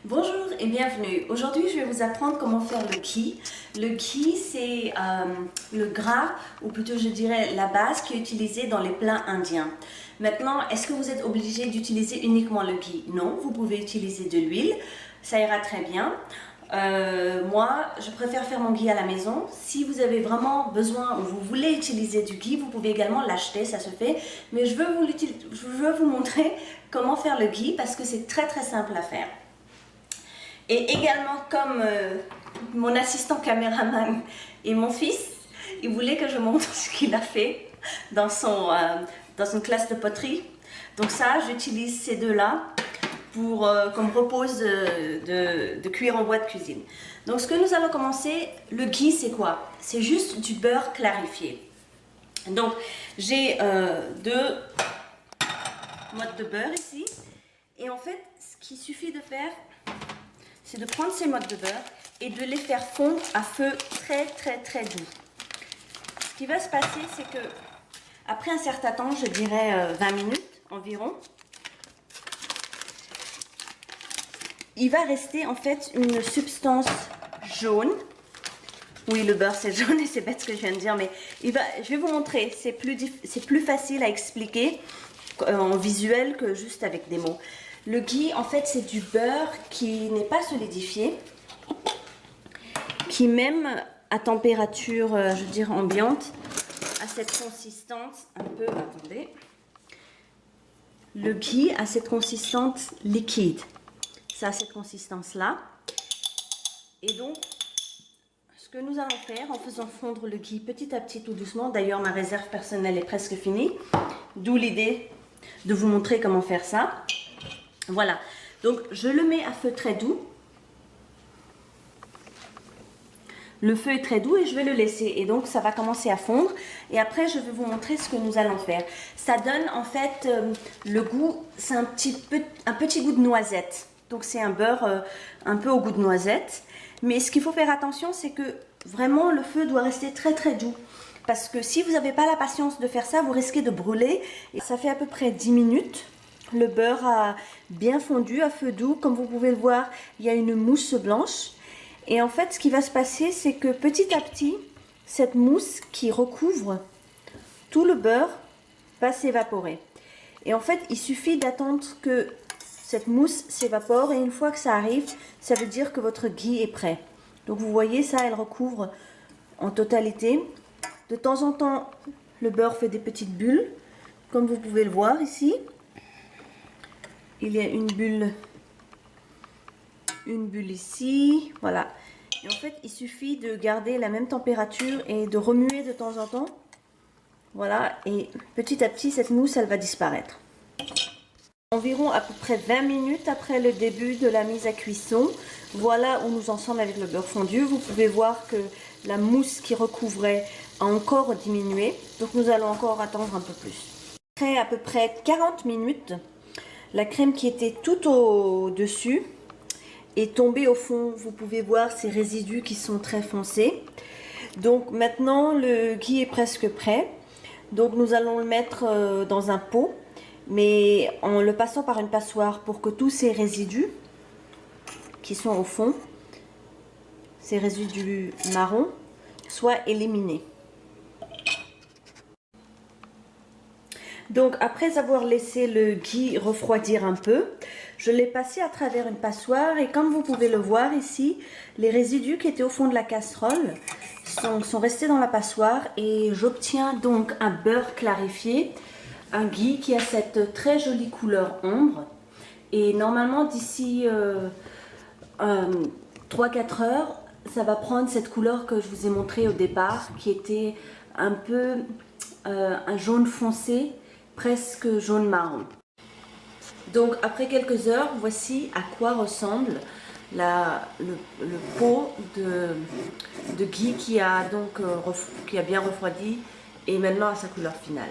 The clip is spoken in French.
Bonjour et bienvenue. Aujourd'hui, je vais vous apprendre comment faire le ghee. Le ghee, c'est le gras, ou plutôt je dirais la base qui est utilisée dans les plats indiens. Maintenant, est-ce que vous êtes obligé d'utiliser uniquement le ghee? Non, vous pouvez utiliser de l'huile, ça ira très bien. Moi, je préfère faire mon ghee à la maison. Si vous avez vraiment besoin ou vous voulez utiliser du ghee, vous pouvez également l'acheter, ça se fait. Mais je veux vous montrer comment faire le ghee parce que c'est très simple à faire. Et également, comme mon assistant caméraman et mon fils, il voulait que je montre ce qu'il a fait dans une classe de poterie. Donc ça, j'utilise ces deux-là pour comme repose de cuire en bois de cuisine. Donc ce que nous allons commencer, le ghee, c'est quoi? C'est juste du beurre clarifié. Donc j'ai deux mottes de beurre ici. Et en fait, ce qu'il suffit de faire, c'est de prendre ces mottes de beurre et de les faire fondre à feu très doux. Ce qui va se passer, c'est que après un certain temps, je dirais 20 minutes environ, il va rester en fait une substance jaune. Oui, le beurre c'est jaune et c'est bête ce que je viens de dire, mais je vais vous montrer, c'est plus facile à expliquer en visuel que juste avec des mots. Le ghee, en fait, c'est du beurre qui n'est pas solidifié, qui même à température, je dirais ambiante, a cette consistance un peu, attendez, le ghee a cette consistance liquide, ça a cette consistance-là. Et donc, ce que nous allons faire en faisant fondre le ghee petit à petit, tout doucement, d'ailleurs ma réserve personnelle est presque finie, d'où l'idée de vous montrer comment faire ça. Voilà, donc je le mets à feu très doux. Le feu est très doux et je vais le laisser. Et donc ça va commencer à fondre. Et après je vais vous montrer ce que nous allons faire. Ça donne en fait le goût, c'est un petit goût de noisette. Donc c'est un beurre un peu au goût de noisette. Mais ce qu'il faut faire attention, c'est que vraiment le feu doit rester très doux. Parce que si vous n'avez pas la patience de faire ça, vous risquez de brûler. Et ça fait à peu près 10 minutes. Le beurre a bien fondu à feu doux. Comme vous pouvez le voir, il y a une mousse blanche. Et en fait, ce qui va se passer, c'est que petit à petit, cette mousse qui recouvre tout le beurre va s'évaporer. Et en fait, il suffit d'attendre que cette mousse s'évapore. Et une fois que ça arrive, ça veut dire que votre ghee est prêt. Donc vous voyez ça, elle recouvre en totalité. De temps en temps, le beurre fait des petites bulles, comme vous pouvez le voir ici. Il y a une bulle ici, voilà. Et en fait, il suffit de garder la même température et de remuer de temps en temps. Voilà, et petit à petit, cette mousse, elle va disparaître. Environ à peu près 20 minutes après le début de la mise à cuisson, voilà où nous en sommes avec le beurre fondu. Vous pouvez voir que la mousse qui recouvrait a encore diminué. Donc nous allons encore attendre un peu plus. Après à peu près 40 minutes, la crème qui était tout au-dessus est tombée au fond. Vous pouvez voir ces résidus qui sont très foncés. Donc maintenant, le ghee est presque prêt. Donc nous allons le mettre dans un pot, mais en le passant par une passoire pour que tous ces résidus qui sont au fond, ces résidus marrons, soient éliminés. Donc après avoir laissé le ghee refroidir un peu, je l'ai passé à travers une passoire et comme vous pouvez le voir ici, les résidus qui étaient au fond de la casserole sont restés dans la passoire et j'obtiens donc un beurre clarifié, un ghee qui a cette très jolie couleur ombre. Et normalement d'ici 3-4 heures, ça va prendre cette couleur que je vous ai montrée au départ, qui était un peu un jaune foncé, presque jaune marron. Donc après quelques heures, voici à quoi ressemble le pot de ghee qui a bien refroidi et maintenant à sa couleur finale.